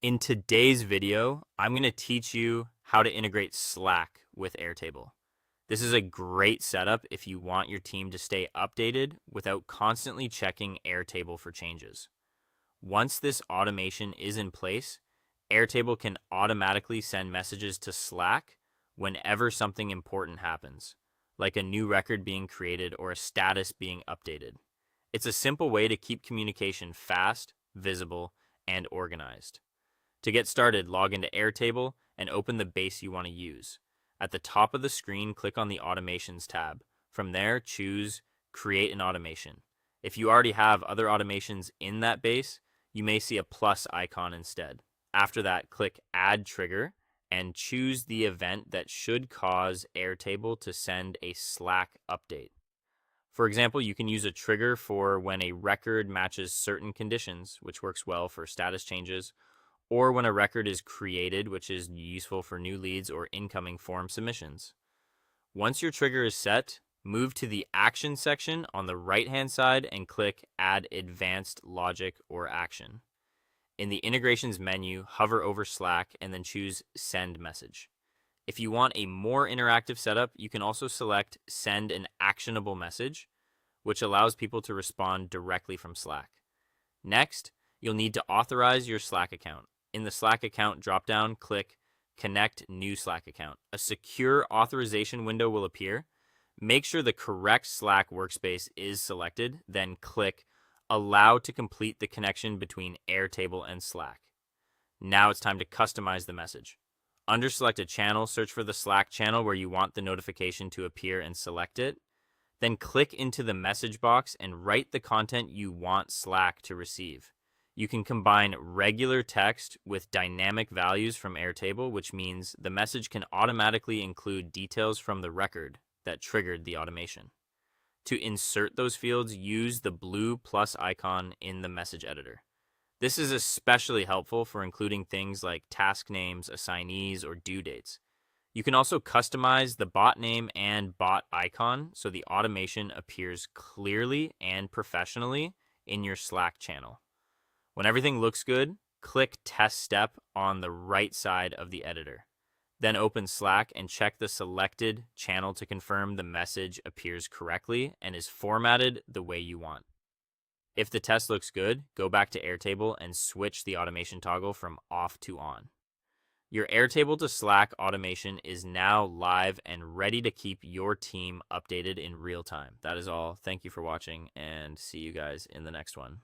In today's video, I'm going to teach you how to integrate Slack with Airtable. This is a great setup if you want your team to stay updated without constantly checking Airtable for changes. Once this automation is in place, Airtable can automatically send messages to Slack whenever something important happens, like a new record being created or a status being updated. It's a simple way to keep communication fast, visible, and organized. To get started, log into Airtable and open the base you want to use. At the top of the screen, click on the Automations tab. From there, choose Create an Automation. If you already have other automations in that base, you may see a plus icon instead. After that, click Add Trigger and choose the event that should cause Airtable to send a Slack update. For example, you can use a trigger for when a record matches certain conditions, which works well for status changes, or when a record is created, which is useful for new leads or incoming form submissions. Once your trigger is set, move to the Action section on the right-hand side and click Add Advanced Logic or Action. In the Integrations menu, hover over Slack and then choose Send Message. If you want a more interactive setup, you can also select Send an Actionable Message, which allows people to respond directly from Slack. Next, you'll need to authorize your Slack account. In the Slack account dropdown, click Connect New Slack Account. A secure authorization window will appear. Make sure the correct Slack workspace is selected, then click Allow to complete the connection between Airtable and Slack. Now it's time to customize the message. Under Select a Channel, search for the Slack channel where you want the notification to appear and select it. Then click into the message box and write the content you want Slack to receive. You can combine regular text with dynamic values from Airtable, which means the message can automatically include details from the record that triggered the automation. To insert those fields, use the blue plus icon in the message editor. This is especially helpful for including things like task names, assignees, or due dates. You can also customize the bot name and bot icon so the automation appears clearly and professionally in your Slack channel. When everything looks good, click Test Step on the right side of the editor. Then open Slack and check the selected channel to confirm the message appears correctly and is formatted the way you want. If the test looks good, go back to Airtable and switch the automation toggle from off to on. Your Airtable to Slack automation is now live and ready to keep your team updated in real time. That is all. Thank you for watching and see you guys in the next one.